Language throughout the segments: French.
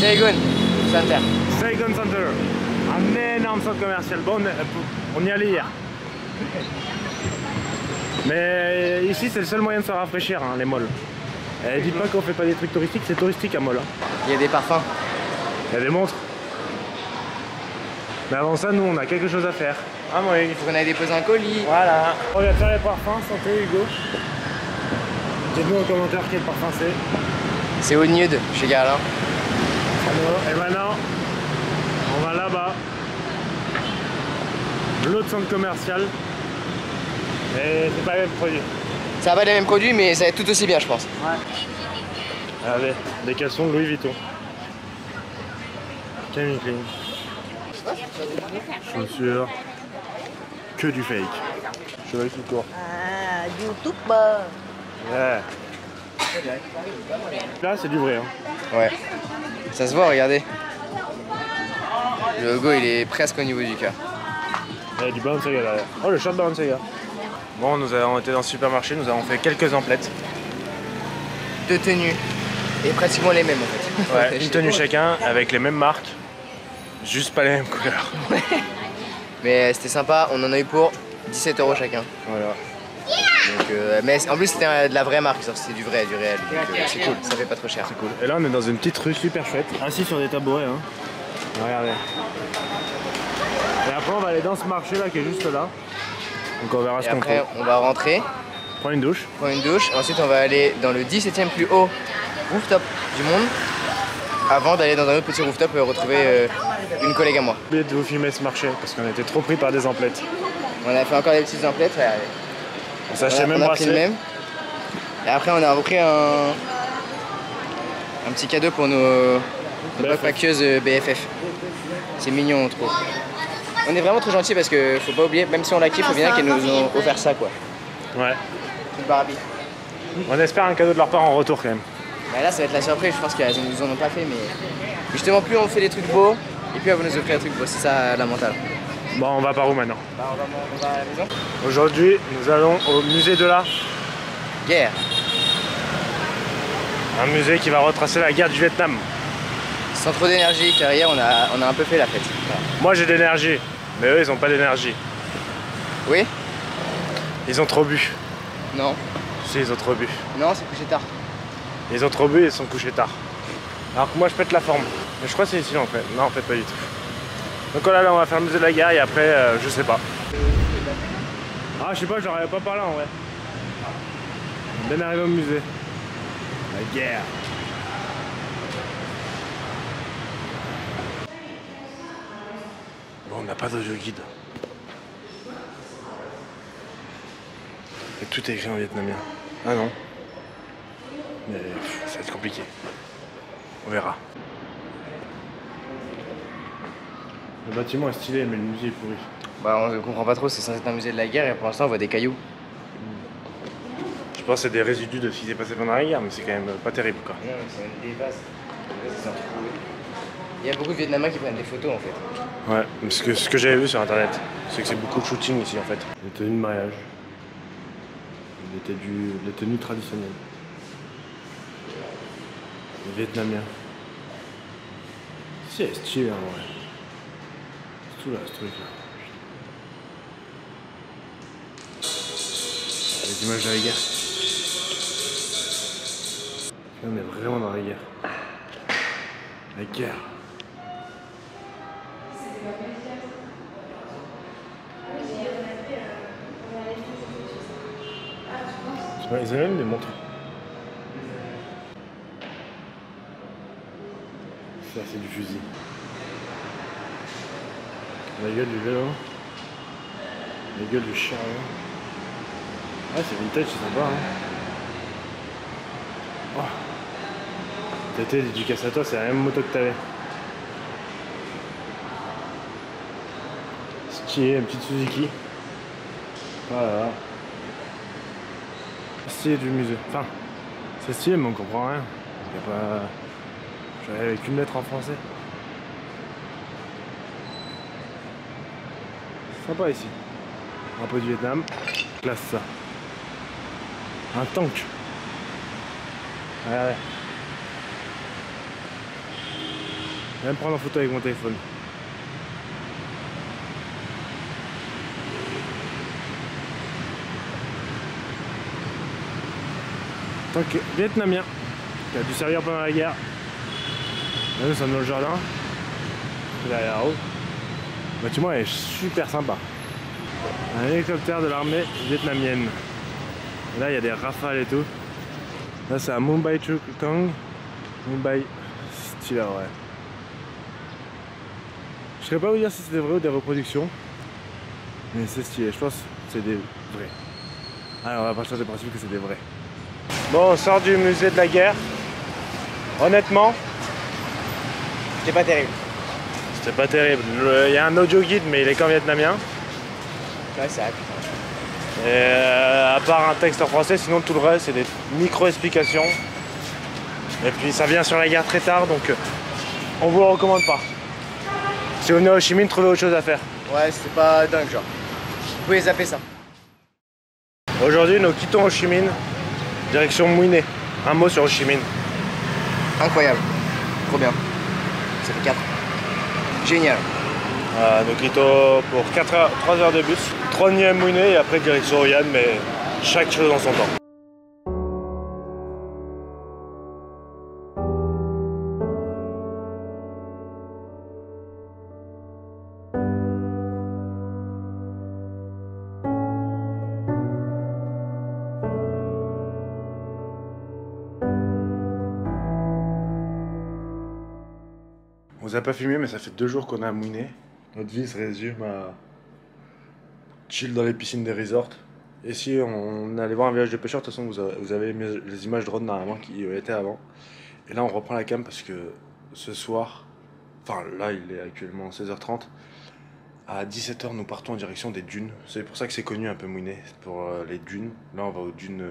Saigon Center. Saigon Center. Un énorme centre commercial. Bon, on y allait hier. Mais ici, c'est le seul moyen de se rafraîchir, hein, les malls. Et dites pas qu'on fait pas des trucs touristiques, c'est touristique à Mall. Hein. Il y a des parfums. Il y a des montres. Mais avant ça, nous, on a quelque chose à faire. Ah oui, il faut qu'on aille déposer un colis. Voilà. On vient faire les parfums. Santé, Hugo. Dites-nous en commentaire quel parfum c'est. C'est Oud Nude chez Guerlain. Et maintenant, on va là-bas. L'autre centre commercial. Et c'est pas le même produit. Ça va pas les mêmes produits, mais ça va être tout aussi bien, je pense. Ouais. Regardez, des caleçons de Louis Vuitton. Calvin Klein. Chaussures. Que du fake. Chevalier tout court. Ah, YouTuber. Ouais. Là, c'est du vrai. Hein. Ouais. Ça se voit, regardez. Le logo, il est presque au niveau du cœur. Il y a du Balenciaga derrière. Oh, le short Balenciaga. Bon, nous avons été dans le supermarché, nous avons fait quelques emplettes. 2 tenues. Et pratiquement les mêmes en fait. Ouais, une tenue chacun avec les mêmes marques. Juste pas les mêmes couleurs. Mais c'était sympa, on en a eu pour 17 € chacun. Voilà. Donc, mais en plus c'était de la vraie marque, c'était du vrai, du réel. Donc c'est cool, ça fait pas trop cher. C'est cool. Et là on est dans une petite rue super chouette. Assis sur des tabourets. Hein. Regardez. Et après on va aller dans ce marché là qui est juste là. Donc on verra ce qu'on trouve. Après on va rentrer, Prendre une douche. prendre une douche. Ensuite on va aller dans le 17e plus haut rooftop du monde. Avant d'aller dans un autre petit rooftop retrouver une collègue à moi. J'ai oublié de vous filmer ce marché parce qu'on était trop pris par des emplettes. On a fait encore des petites emplettes, regardez. On s'est acheté même on a pris le bracelet. même. Et après on a repris un petit cadeau pour nos backpackeuses BFF. C'est mignon trop. On est vraiment trop gentils parce que faut pas oublier, même si on la kiffe, faut bien qu'elles nous ont offert ça quoi. Ouais. Une Barbie. On espère un cadeau de leur part en retour quand même. Bah là ça va être la surprise, je pense qu'elles nous en ont pas fait mais justement plus on fait des trucs beaux et puis elles vont nous offrir des trucs beaux, c'est ça la mentale. Bon, on va par où maintenant? Bah on va à la maison. Aujourd'hui, nous allons au musée de la Guerre. Un musée qui va retracer la guerre du Vietnam. Sans trop d'énergie car hier on a un peu fait la fête. Moi j'ai de l'énergie, mais eux ils ont pas d'énergie. Oui? Ils ont trop bu. Non. Si, ils ont trop bu. Non, c'est couché tard. Ils ont trop bu et ils sont couchés tard. Alors que moi je pète la forme. Mais je crois que c'est ici en fait. Non en fait pas du tout. Donc voilà, là on va faire le musée de la guerre et après je sais pas. Ah je sais pas, j'en avais pas parlé en vrai. On est bien arrivé au musée. La guerre. Bon, on n'a pas d'audio guide. Et tout est écrit en vietnamien. Ah non. Mais ça va être compliqué. On verra. Le bâtiment est stylé, mais le musée est pourri. Bah on comprend pas trop, c'est censé être un musée de la guerre et pour l'instant on voit des cailloux. Je pense que c'est des résidus de ce qui s'est passé pendant la guerre, mais c'est quand même pas terrible quoi. Non, c'est des vases. Il y a beaucoup de Vietnamiens qui prennent des photos en fait. Ouais, parce que ce que j'avais vu sur internet, c'est que c'est beaucoup de shooting ici en fait. Les tenues de mariage. Les tenues traditionnelles. Les Vietnamiens. C'est stylé en vrai. C'est tout là, ce truc là. Les images de la guerre. On est vraiment dans la guerre. La guerre. Ils avaient même des montres. Ça c'est du fusil. La gueule du vélo. La gueule du chariot. Ah c'est vintage, c'est sympa hein. Oh. T'étais dédicace à toi, c'est la même moto que t'avais. Stylé, une petite Suzuki. Voilà. Stylé du musée. Enfin, c'est stylé mais on comprend rien. Y a pas... J'avais avec une lettre en français. C'est sympa ici. Un peu du Vietnam. Classe ça. Un tank. Regardez. Je vais me prendre en photo avec mon téléphone. Donc vietnamien qui a dû servir pendant la guerre. Là, nous sommes dans le jardin. Derrière là-haut. Le bâtiment est super sympa. Un hélicoptère de l'armée vietnamienne. Et là il y a des rafales et tout. Là c'est un Mumbai Chuk Kong. Mumbai style ouais. Je ne saurais pas vous dire si c'est des vrais ou des reproductions. Mais c'est stylé, je pense que c'est des vrais. Allez, on va partir du principe que c'est des vrais. Bon, on sort du musée de la guerre. Honnêtement, C'était pas terrible. c'était pas terrible. Il y a un audio guide, mais il est qu'en vietnamien. Ouais, c'est vrai, putain. Et à part un texte en français, sinon tout le reste, c'est des micro-explications. Et puis ça vient sur la guerre très tard, donc on vous le recommande pas. Si vous venez à Ho Chi Minh, trouvez autre chose à faire. Ouais, c'était pas dingue, genre. Vous pouvez zapper ça. Aujourd'hui, nous quittons Ho Chi Minh, direction Mui Ne. Un mot sur Ho Chi Minh. Incroyable. Trop bien. Ça fait 4. Génial. Nous quittons pour 3 heures de bus. 3 nuits à Mui Ne et après direction Hoi An, mais chaque chose en son temps. On vous a pas filmé, mais ça fait 2 jours qu'on est à Mui Ne. Notre vie se résume à chill dans les piscines des resorts. Et si on allait voir un village de pêcheurs, de toute façon vous avez les images drone normalement qui étaient avant. Et là on reprend la cam parce que ce soir, enfin là il est actuellement 16h30, à 17h nous partons en direction des dunes. C'est pour ça que c'est connu un peu Mui Ne, pour les dunes. Là on va aux dunes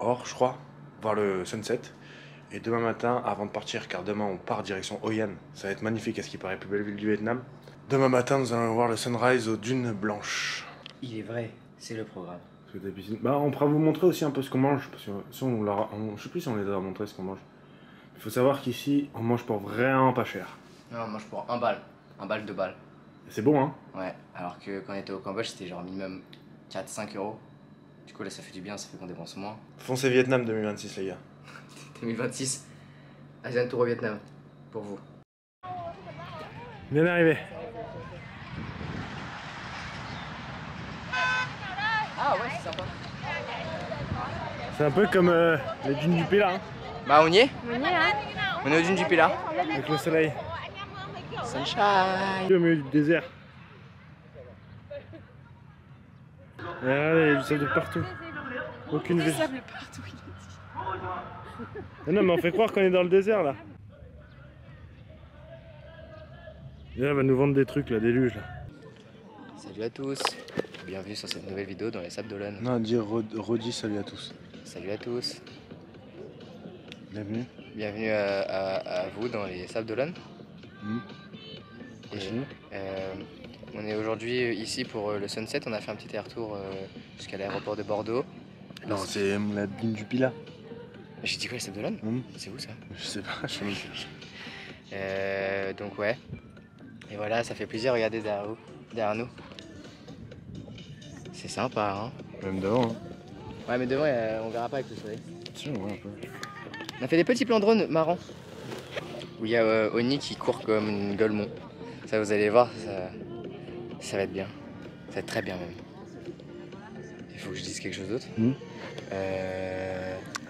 Or je crois, voir le sunset. Et demain matin, avant de partir, car demain on part direction Hoi An, ça va être magnifique, à ce qui paraît plus belle ville du Vietnam. Demain matin, nous allons voir le sunrise aux dunes blanches. Il est vrai, c'est le programme. Bah, on pourra vous montrer aussi un peu ce qu'on mange, parce que si je sais plus si on les a montré ce qu'on mange. Il faut savoir qu'ici, on mange pour vraiment pas cher. Non, on mange pour 1 balle. 1 balle, 2 balles. C'est bon, hein? Ouais, alors que quand on était au Cambodge, c'était genre minimum 4-5 euros. Du coup, là, ça fait du bien, ça fait qu'on dépense moins. Foncez Vietnam 2026, les gars. 2026, Asian Tour au Vietnam, pour vous. Bien arrivé. Ah ouais, c'est sympa. C'est un peu comme les dunes du Pilat, hein, Bah on y est. On est aux dunes du Pilat. avec le soleil. Sunshine. Au milieu du désert. Et regardez, il y a du sable de partout. Aucune ville. Non, mais on fait croire qu'on est dans le désert là. Et là, elle va nous vendre des trucs là, des luges là. Salut à tous. Bienvenue sur cette nouvelle vidéo dans les Sables d'Olonne. Non, dire redis salut à tous. Salut à tous. Bienvenue. Bienvenue à vous dans les Sables d'Olonne. Et, Continue. on est aujourd'hui ici pour le sunset. On a fait un petit retour jusqu'à l'aéroport de Bordeaux. Non, c'est la dune du Pilat. J'ai dit quoi, les Sables d'Olonne? C'est où ça? Je sais pas, je sais Donc ouais. Et voilà, ça fait plaisir, regardez derrière nous. C'est sympa, hein. même devant. Hein. Ouais, mais devant, on verra pas avec le soleil. Si, on voit un peu. On a fait des petits plans drone marrants. Où il y a Oni qui court comme une gueulemon. Ça, vous allez voir, ça va être bien. Ça va être très bien même. Il faut que je dise quelque chose d'autre.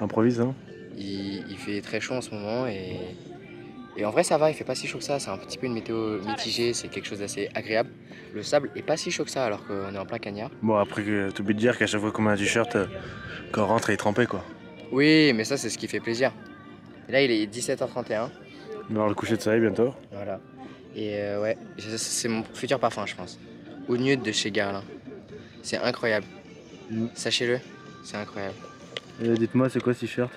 Improvise, hein. Il fait très chaud en ce moment et en vrai ça va, il fait pas si chaud que ça, c'est un petit peu une météo mitigée, c'est quelque chose d'assez agréable. Le sable est pas si chaud que ça alors qu'on est en plein cagnard. Bon, après, t'oublies de dire qu'à chaque fois qu'on met un t-shirt, quand on rentre, il est trempé quoi. Oui, mais ça c'est ce qui fait plaisir. Et là il est 17h31. On va voir le coucher de soleil bientôt. Voilà. Et ouais, c'est mon futur parfum je pense. Oud Nude de chez Guerlain. C'est incroyable. Sachez-le, c'est incroyable. Et dites-moi, c'est quoi ce t-shirt?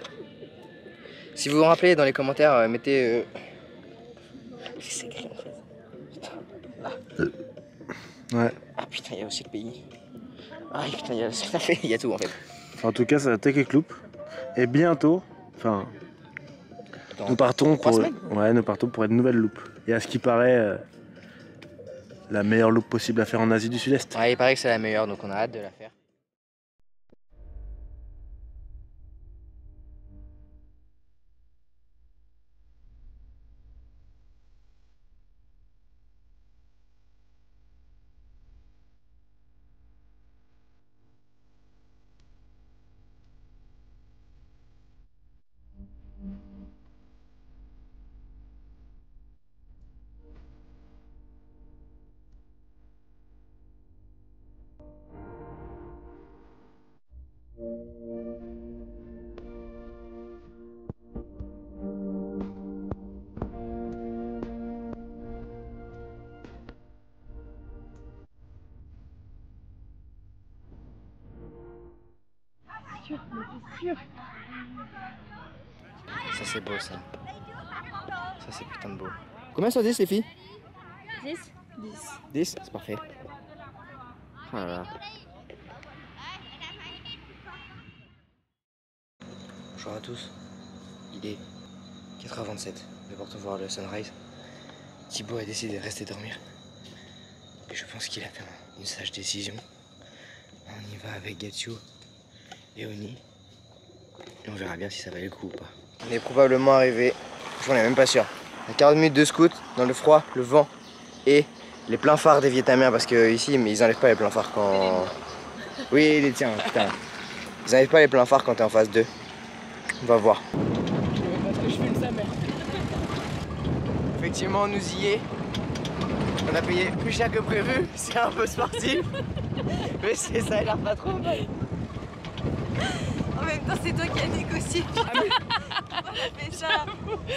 Si vous vous rappelez dans les commentaires, mettez... C'est écrit en fait. Putain. Ouais. Ah putain, il y a aussi le pays. Ah putain, il y a tout en fait. En tout cas, ça va Tech Loop. Et bientôt, enfin, Dans nous partons 3 pour... semaines. Ouais, nous partons pour une nouvelle loupe. Et à ce qui paraît, la meilleure loupe possible à faire en Asie du Sud-Est. Ouais, il paraît que c'est la meilleure, donc on a hâte de la faire. Ça c'est beau ça. Ça c'est putain de beau. Combien sur 10 les filles? 10. 10? C'est parfait. Oh là là. Bonjour à tous. Il est 4h27. Nous partons voir le sunrise. Thibaut a décidé de rester dormir. Et je pense qu'il a fait une sage décision. On y va avec Gatsu et Oni. Et on verra bien si ça valait le coup ou pas. On est probablement arrivé, j'en ai même pas sûr, à 40 minutes de scout dans le froid, le vent et les pleins phares des Vietnamiens parce que ici ils enlèvent pas les pleins phares quand... Oui les tiens, putain. Ils enlèvent pas les pleins phares quand t'es en phase 2. On va voir. Parce que je filme sa mère. Effectivement on nous y est. On a payé plus cher que prévu, c'est un peu sportif. Mais ça a l'air pas trop mal. En même temps, c'est toi qui as négocié. On a fait ça.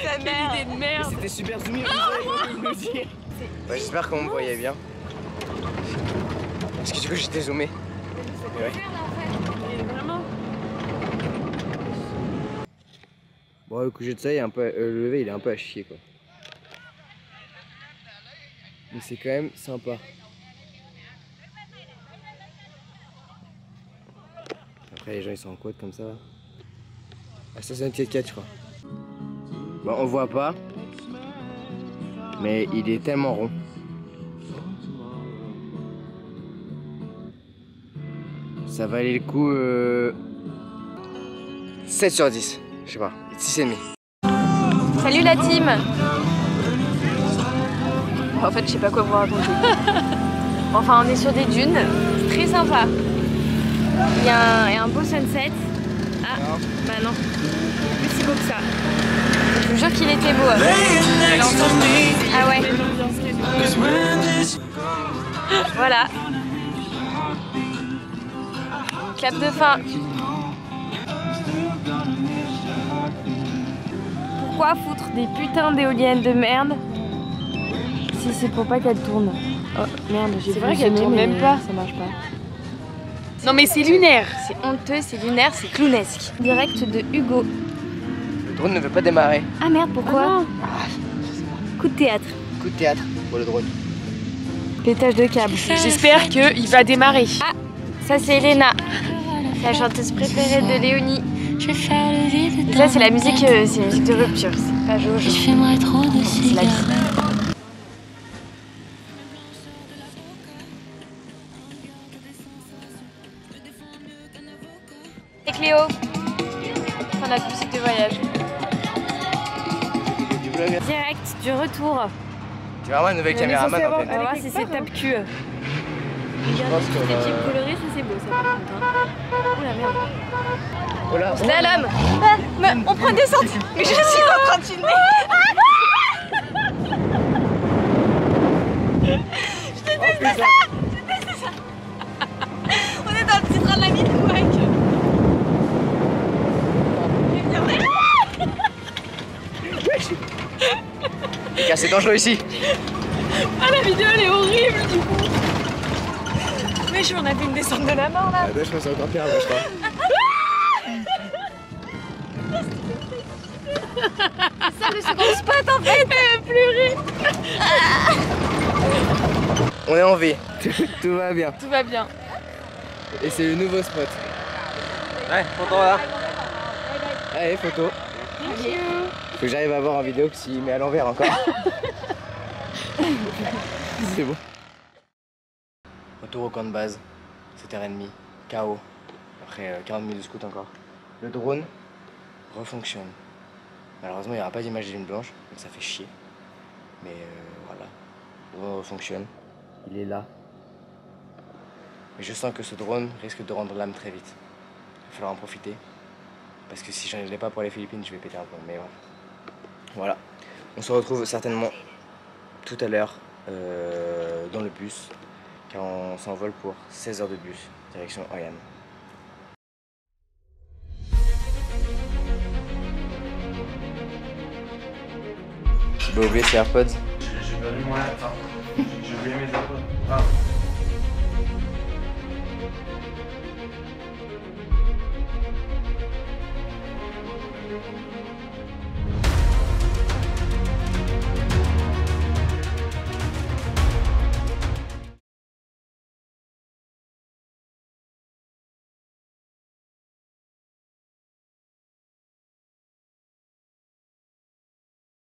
Ta mère. Quelle idée de merde. C'était super zoomé, vous avez nous dire. Ouais, j'espère qu'on me voyait bien. Parce que du coup j'étais zoomé. Ouais. Vraiment. Bon le coucher de soleil, le lever il est un peu à chier quoi. Mais c'est quand même sympa. Après les gens ils sont en côte comme ça. Ah ça c'est un pied de 4 je crois. Bon on voit pas. Mais il est tellement rond. Ça valait le coup 7 sur 10. Je sais pas. 6,5. Salut la team. En fait, je sais pas quoi vous raconter. Enfin, on est sur des dunes. C'est très sympa. Il y a un beau sunset. Ah, non. Bah non. Plus si beau que ça. Je vous jure qu'il était beau. Ah ouais. Voilà. Clap de fin. Pourquoi foutre des putains d'éoliennes de merde si c'est pour pas qu'elles tournent? Oh merde, j'ai C'est vrai qu'elle tourne même pas. Ça marche pas. Non mais c'est lunaire. C'est honteux, c'est lunaire, c'est clownesque. Direct de Hugo. Le drone ne veut pas démarrer. Ah merde, pourquoi? Coup de théâtre. Coup de théâtre pour le drone. Pétage de câble. J'espère qu'il va démarrer. Ah, ça c'est Elena, la chanteuse préférée de Léonie. Et ça c'est la musique de rupture, c'est pas Jojo. C'est la vie. Et Cléo, fin de la musique de voyage. Direct du retour. C'est vraiment une nouvelle caméraman en On fait. va voir si c'est tape cul. Je pense que Les types colorés, ça c'est beau ça par contre. Hein. Oh la merde. Oh là, Slalom. Mais on prend des sorties. Mais je suis en train de filmer. Je déteste ça. Je déteste ça. On est dans le petit train de la ville, mec. les gars, c'est dangereux ici. Ah la vidéo elle est horrible du coup. Mais on a fait une descente de la mort là. Je pense que c'est encore pire, je crois. C'est ça le second spot en fait. Elle va pleurer. On est en V. Tout va bien. Tout va bien. Et c'est le nouveau spot. Ouais, photo là. Allez, photo. Faut que j'arrive à voir en vidéo que s'il met à l'envers encore. C'est bon. Retour au camp de base, 7h30, KO. Après 40 minutes de scout encore. Le drone refonctionne. Malheureusement, il n'y aura pas d'image de ligne blanche, donc ça fait chier. Mais voilà, le drone refonctionne. Il est là. Mais je sens que ce drone risque de rendre l'âme très vite. Il va falloir en profiter. Parce que si je n'en ai pas pour les Philippines, je vais péter un plomb. Mais voilà. On se retrouve certainement tout à l'heure dans le bus. Car on s'envole pour 16 heures de bus, direction Hoi An. Tu vas oublier ses AirPods? J'ai perdu mon... Enfin, j'ai oublié mes AirPods. Ah.